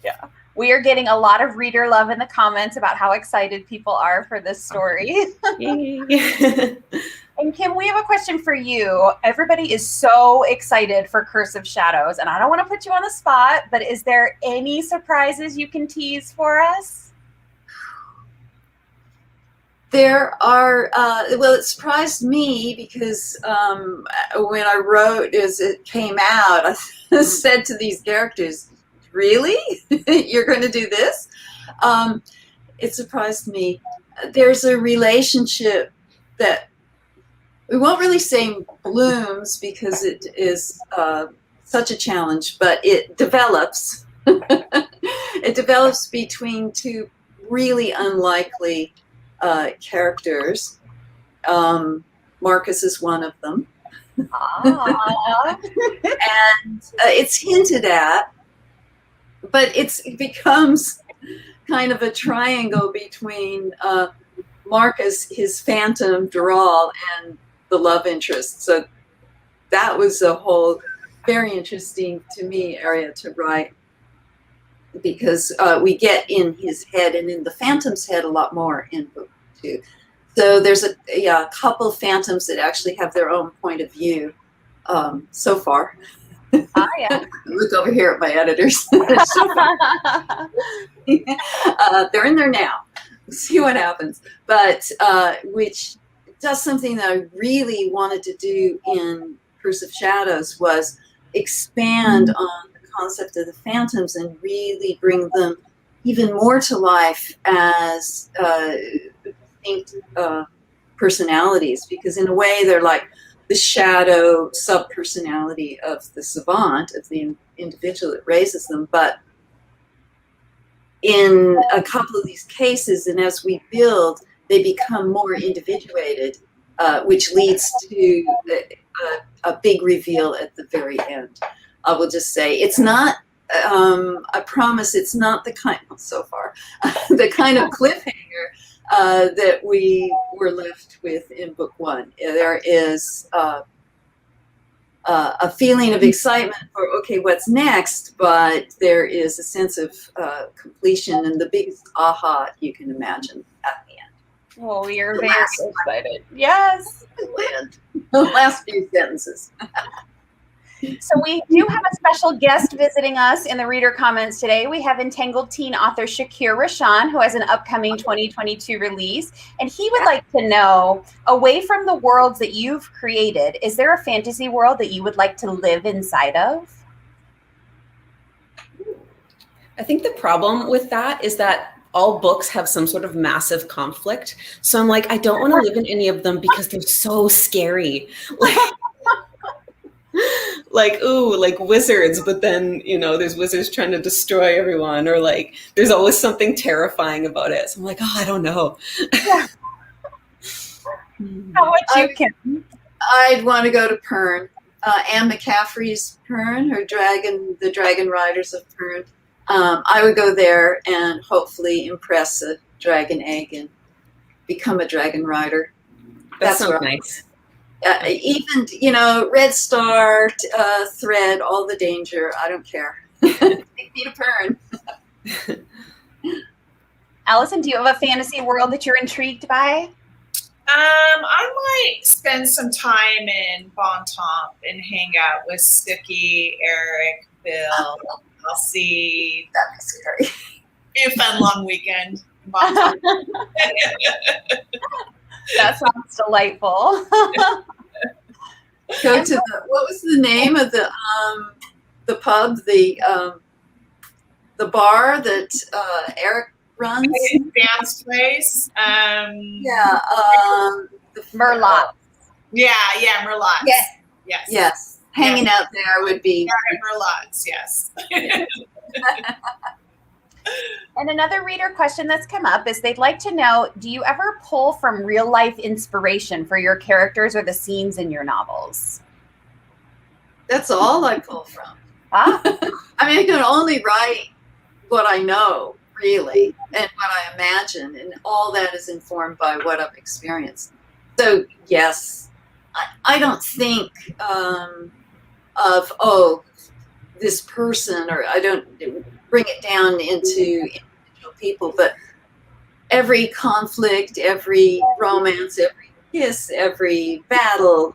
Yeah. We are getting a lot of reader love in the comments about how excited people are for this story. And Kim, we have a question for you. Everybody is so excited for Curse of Shadows, and I don't want to put you on the spot, but is there any surprises you can tease for us? There are, well, it surprised me because when I wrote, as it came out, I said to these characters, really? You're going to do this? It surprised me. There's a relationship that we won't really say blooms because it is such a challenge, but it develops. It develops between two really unlikely characters. Marcus is one of them. And it's hinted at, but it becomes kind of a triangle between Marcus, his phantom Dural, and the love interest. So that was a whole very interesting to me area to write, because we get in his head and in the phantom's head a lot more in book 2. So there's a couple phantoms that actually have their own point of view so far. Yeah. Look over here at my editors. They're in there now. We'll see what happens. But which does something that I really wanted to do in Curse of Shadows was expand on the concept of the phantoms and really bring them even more to life as distinct personalities, because in a way they're like the shadow sub-personality of the savant, of the individual that raises them. But in a couple of these cases, and as we build, they become more individuated, which leads to a big reveal at the very end. I will just say it's not, I promise it's not the kind, so far, the kind of cliffhanger that we were left with in book 1. There is a feeling of excitement for, okay, what's next? But there is a sense of completion and the biggest aha you can imagine at the end. Well, we are very excited. Yes. The last few sentences. So we do have a special guest visiting us in the reader comments today. We have Entangled teen author Shakir Rashan, who has an upcoming 2022 release. And he would like to know, away from the worlds that you've created, is there a fantasy world that you would like to live inside of? I think the problem with that is that all books have some sort of massive conflict. So I'm like, I don't want to live in any of them because they're so scary. Like, ooh, like wizards, but then, there's wizards trying to destroy everyone, or like, there's always something terrifying about it. So I'm like, I don't know. Yeah. How about you, Kim? I'd want to go to Pern. Anne McCaffrey's Pern, the Dragon Riders of Pern. I would go there and hopefully impress a dragon egg and become a dragon rider. That sounds nice. Even, Red Star, Thread, all the danger. I don't care. Take me to Pern. Allison, do you have a fantasy world that you're intrigued by? I might spend some time in Bontemps and hang out with Suki, Eric, Bill. I'll see. That'd be scary. Be a fun long weekend in Bontemps. That sounds delightful. Go to what was the name of the pub, the bar that Eric runs? Sam's place. Yeah. Merlot. Yeah, Merlots. Yes. Yes. Hanging out there would be. Merlots, yes. And another reader question that's come up is they'd like to know, do you ever pull from real life inspiration for your characters or the scenes in your novels? That's all I pull from. Ah. I mean, I can only write what I know, really, and what I imagine, and all that is informed by what I've experienced. So, yes, I don't think of, this person, or I don't bring it down into individual people, but every conflict, every romance, every kiss, every battle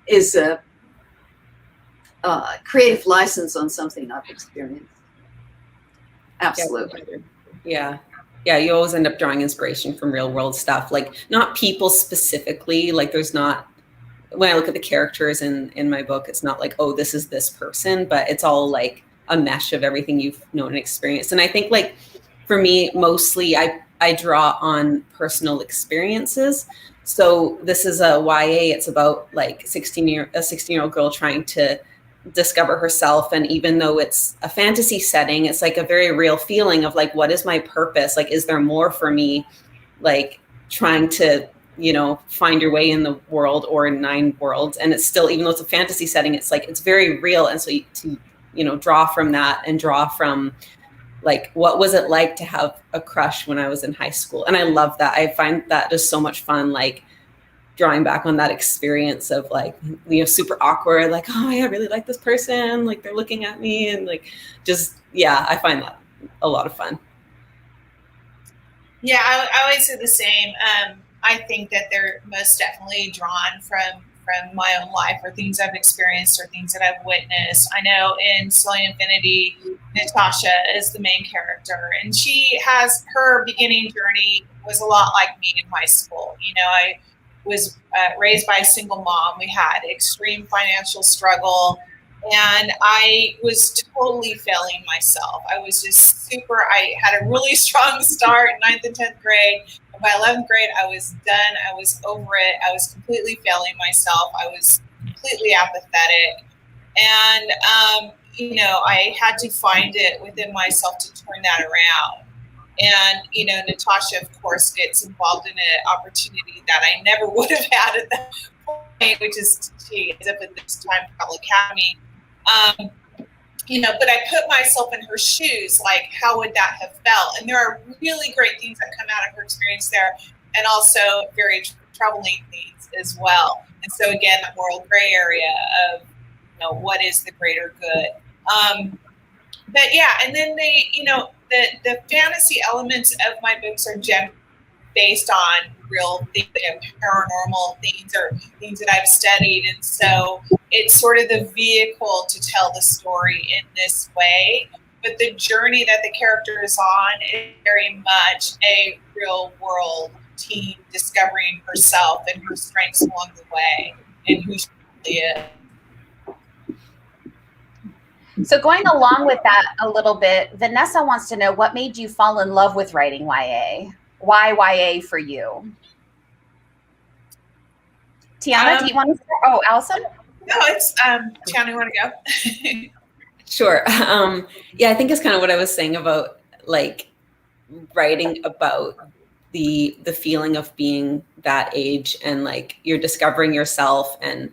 is a creative license on something I've experienced. Absolutely. Yeah. Yeah, you always end up drawing inspiration from real world stuff, like not people specifically, like there's not, when I look at the characters in my book, it's not like, oh, this is this person, but it's all like a mesh of everything you've known and experienced. And I think like for me, mostly I draw on personal experiences. So this is a YA, it's about like a 16-year-old girl trying to discover herself. And even though it's a fantasy setting, it's like a very real feeling of like, what is my purpose? Like, is there more for me? Like trying to, find your way in the world or in 9 worlds. And it's still, even though it's a fantasy setting, it's like, it's very real. And so to draw from that and draw from like, what was it like to have a crush when I was in high school? And I love that. I find that just so much fun, like drawing back on that experience of like, super awkward, like, oh, I really like this person. Like they're looking at me and like, just, yeah, I find that a lot of fun. Yeah, I always say the same. I think that they're most definitely drawn from my own life or things I've experienced or things that I've witnessed. I know in Soleil Infinity, Natasha is the main character, and she has her beginning journey was a lot like me in high school. I was raised by a single mom. We had extreme financial struggle, and I was totally failing myself. I was just I had a really strong start in 9th and 10th grade. And by 11th grade, I was done. I was over it. I was completely failing myself. I was completely apathetic. And, I had to find it within myself to turn that around. And, Natasha, of course, gets involved in an opportunity that I never would have had at that point, which is she ends up at this time Public Academy. But I put myself in her shoes, like how would that have felt? And there are really great things that come out of her experience there, and also very troubling things as well. And so again, that moral gray area of, what is the greater good? But yeah, and then the fantasy elements of my books are generally based on real things, paranormal things or things that I've studied. And so it's sort of the vehicle to tell the story in this way. But the journey that the character is on is very much a real world teen discovering herself and her strengths along the way and who she really is. So going along with that a little bit, Vanessa wants to know what made you fall in love with writing YA? Why YA for you? Tiana, do you want to start? Oh, Allison? No, it's Tiana, you want to go? Sure. Yeah, I think it's kind of what I was saying about like writing about the feeling of being that age and like you're discovering yourself and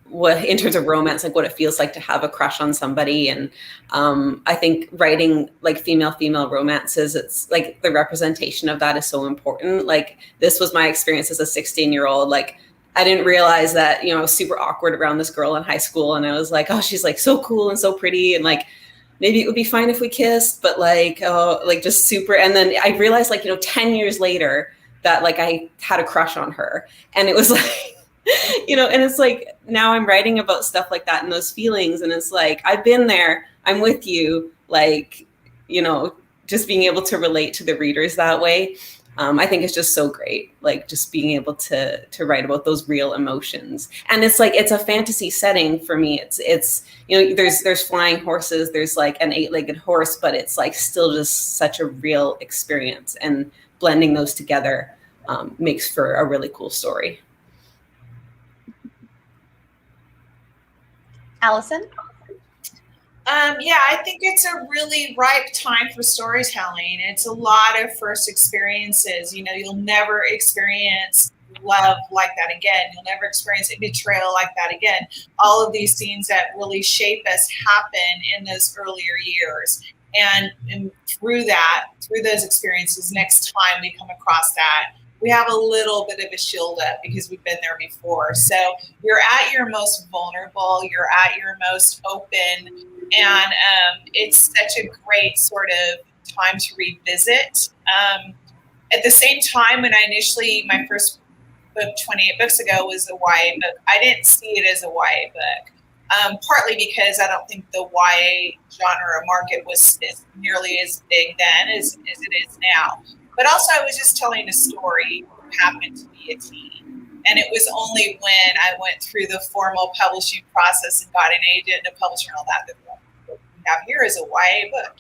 what in terms of romance, like what it feels like to have a crush on somebody. And I think writing like female romances, it's like the representation of that is so important. Like this was my experience as a 16-year-old. Like I didn't realize that, I was super awkward around this girl in high school. And I was like, oh, she's like so cool and so pretty. And like, maybe it would be fine if we kissed, but like, oh, like just super. And then I realized like, 10 years later that like I had a crush on her. And it was like, and it's like, now I'm writing about stuff like that and those feelings. And it's like, I've been there, I'm with you, like, just being able to relate to the readers that way. I think it's just so great, like just being able to write about those real emotions. And it's like, it's a fantasy setting for me. It's there's flying horses, there's like an 8-legged horse, but it's like still just such a real experience, and blending those together makes for a really cool story. Allison? Yeah, I think it's a really ripe time for storytelling. It's a lot of first experiences. You'll never experience love like that again. You'll never experience a betrayal like that again. All of these scenes that really shape us happen in those earlier years. And through those experiences, next time we come across that, we have a little bit of a shield up because we've been there before. So you're at your most vulnerable, you're at your most open, and it's such a great sort of time to revisit. At the same time, when my first book 28 books ago was a YA book, I didn't see it as a YA book, partly because I don't think the YA genre market was nearly as big then as it is now. But also, I was just telling a story who happened to be a teen. And it was only when I went through the formal publishing process and got an agent and a publisher and all that what we have here is a YA book,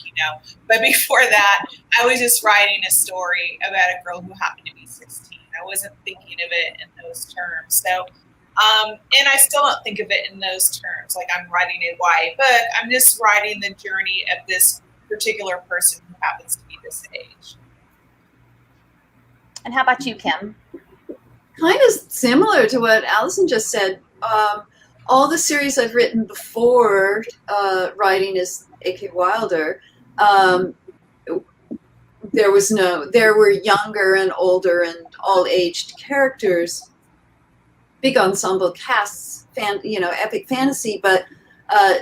But before that, I was just writing a story about a girl who happened to be 16. I wasn't thinking of it in those terms. So, and I still don't think of it in those terms. Like, I'm writing a YA book. I'm just writing the journey of this particular person who happens to be this age. And how about you, Kim? Kind of similar to what Allison just said. All the series I've written before writing as A.K. Wilder, there were younger and older and all-aged characters, big ensemble casts, epic fantasy, but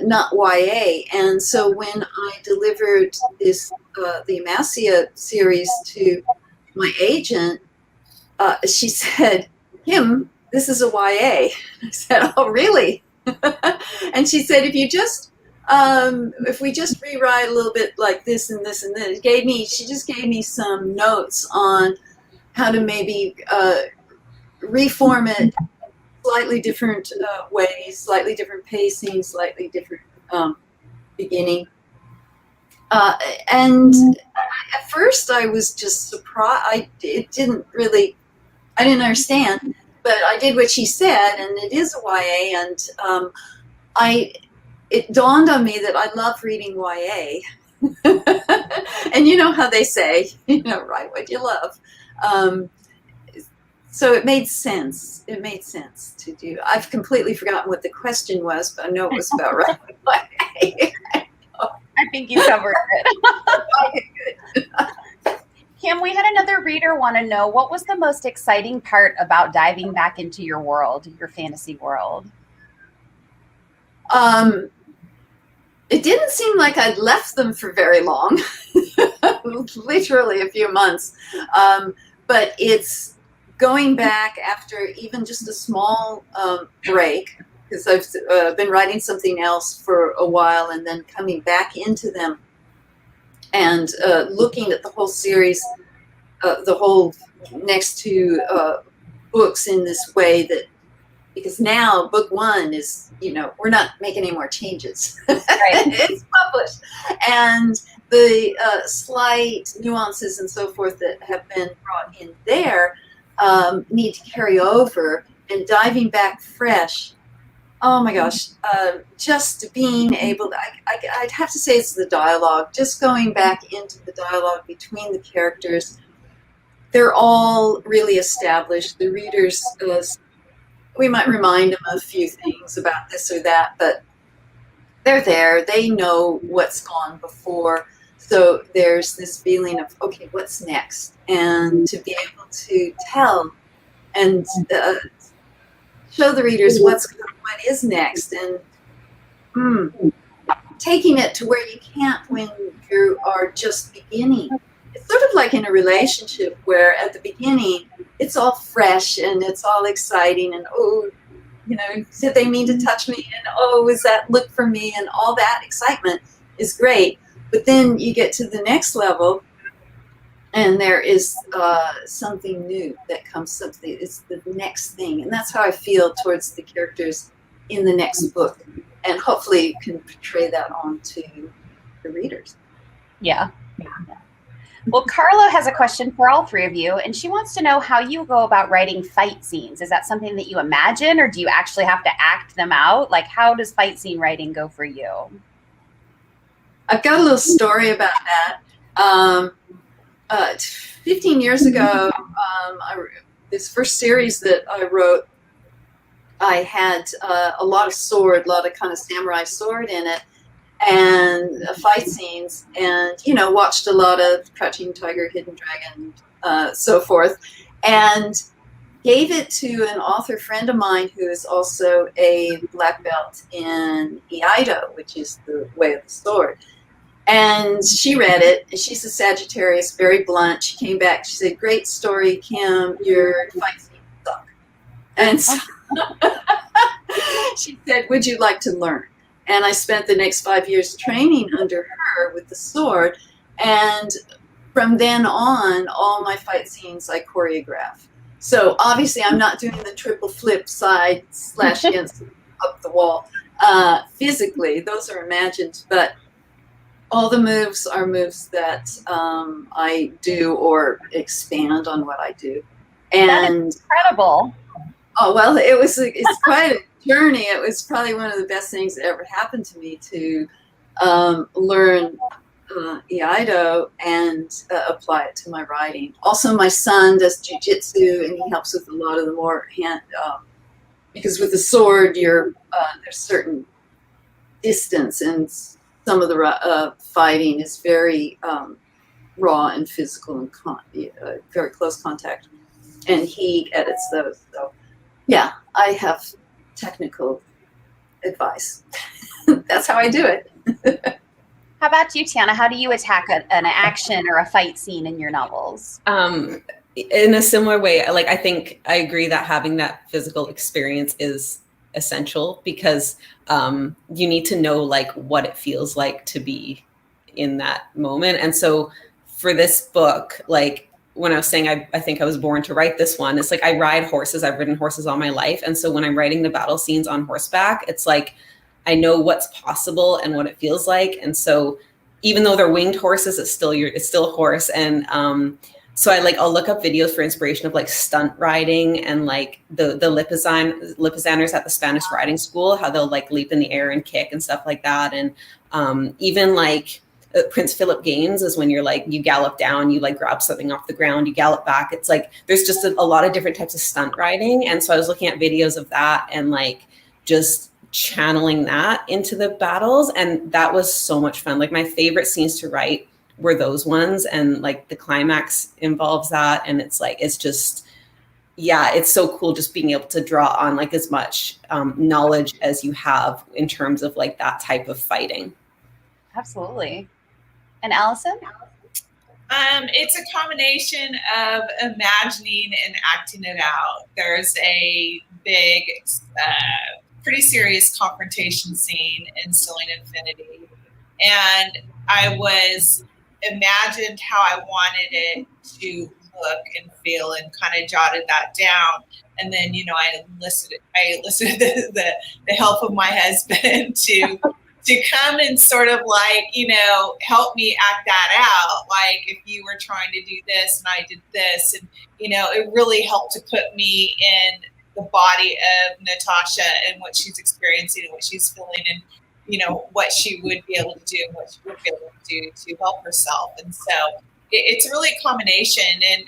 not YA. And so when I delivered the Amasia series to my agent, she said, "Kim, this is a YA." I said, "Oh, really?" And she said, if we just rewrite a little bit like this and this and this, she just gave me some notes on how to maybe reform it slightly different ways, slightly different pacing, slightly different beginning. And at first I was just surprised. I didn't understand, but I did what she said, and it is a YA, and it dawned on me that I love reading YA. And you know how they say, write what you love. So it made sense. It made sense to do. I've completely forgotten what the question was, but I know it was about writing YA. I think you covered it. Okay, good. Kim, we had another reader want to know, what was the most exciting part about diving back into your world, your fantasy world? It didn't seem like I'd left them for very long, literally a few months. But it's going back after even just a small break, because I've been writing something else for a while, and then coming back into them and looking at the whole series, the whole next two books in this way, that because now book one is, we're not making any more changes. Right. It's published. And the slight nuances and so forth that have been brought in there need to carry over, and diving back fresh. Oh my gosh, just being able to, I'd have to say it's the dialogue, just going back into the dialogue between the characters. They're all really established. The readers, we might remind them of a few things about this or that, but they're there. They know what's gone before. So there's this feeling of, okay, what's next? And to be able to tell and show the readers what is next, and taking it to where you can't when you are just beginning. It's sort of like in a relationship where at the beginning it's all fresh and it's all exciting, and did they mean to touch me, and is that look for me, and all that excitement is great. But then you get to the next level and there is something new that comes. Something, it's the next thing, and that's how I feel towards the characters in the next book, and hopefully can portray that on to the readers. Yeah. Well, Carla has a question for all three of you, and she wants to know how you go about writing fight scenes. Is that something that you imagine, or do you actually have to act them out? Like, how does fight scene writing go for you? I've got a little story about that. 15 years ago, this first series that I wrote, I had a lot of kind of samurai sword in it, and fight scenes, and watched a lot of Crouching Tiger, Hidden Dragon, so forth, and gave it to an author friend of mine who is also a black belt in Iaido, which is the way of the sword. And she read it, and she's a Sagittarius, very blunt. She came back, she said, "Great story, Kim, your fight scenes suck." And so she said, "Would you like to learn?" And I spent the next 5 years training under her with the sword. And from then on, all my fight scenes I choreograph. So obviously I'm not doing the triple flip side slash against up the wall physically. Those are imagined, but all the moves are moves that I do or expand on what I do. And that is incredible. Oh, well, it's quite a journey. It was probably one of the best things that ever happened to me to learn Iaido and apply it to my writing. Also, my son does jujitsu, and he helps with a lot of the more hand, because with the sword, there's certain distance, and some of the fighting is very raw and physical and very close contact, and he edits those. So, yeah, I have technical advice. That's how I do it. How about you, Tiana? How do you attack an action or a fight scene in your novels? In a similar way, like, I think I agree that having that physical experience is essential, because you need to know like what it feels like to be in that moment. And so for this book, like, when I was saying I think I was born to write this one, it's like I ride horses. I've ridden horses all my life. And so when I'm writing the battle scenes on horseback, it's like I know what's possible and what it feels like. And so even though they're winged horses, it's still a horse. And so I'll look up videos for inspiration of like stunt riding, and like the Lipizaners at the Spanish riding school, how they'll like leap in the air and kick and stuff like that. And even like Prince Philip games is when you're like, you gallop down, you like grab something off the ground, you gallop back. It's like, there's just a lot of different types of stunt riding. And so I was looking at videos of that and like just channeling that into the battles. And that was so much fun. Like, my favorite scenes to write were those ones. And like the climax involves that. And it's like, it's just, yeah, it's so cool just being able to draw on like as much knowledge as you have in terms of like that type of fighting. Absolutely. And Allison? It's a combination of imagining and acting it out. There's a big, pretty serious confrontation scene in Stealing Infinity. And I was imagined how I wanted it to look and feel, and kind of jotted that down. And then, I enlisted the help of my husband to come and sort of like, help me act that out. Like, if you were trying to do this and I did this, and, it really helped to put me in the body of Natasha and what she's experiencing and what she's feeling, and, what she would be able to do and what she would be able to do to help herself. And so it's really a combination, and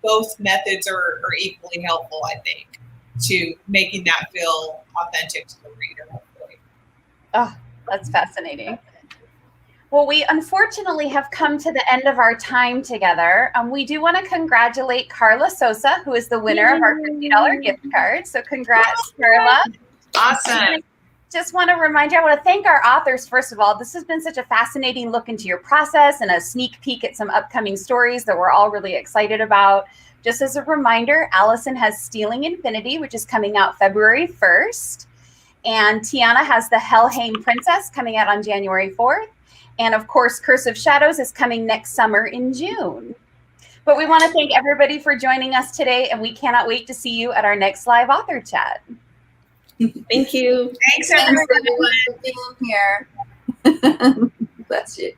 both methods are equally helpful, I think, to making that feel authentic to the reader. Oh, that's fascinating. Well, we unfortunately have come to the end of our time together. We do want to congratulate Carla Sosa, who is the winner of our $50 gift card. So congrats, Carla. Awesome. Just want to remind you, I want to thank our authors, first of all. This has been such a fascinating look into your process and a sneak peek at some upcoming stories that we're all really excited about. Just as a reminder, Allison has Stealing Infinity, which is coming out February 1st. And Tiana has the Hellhane Princess coming out on January 4th. And of course, Curse of Shadows is coming next summer in June. But we want to thank everybody for joining us today, and we cannot wait to see you at our next live author chat. Thank you. Thanks, everyone. Thanks for being here. Bless you.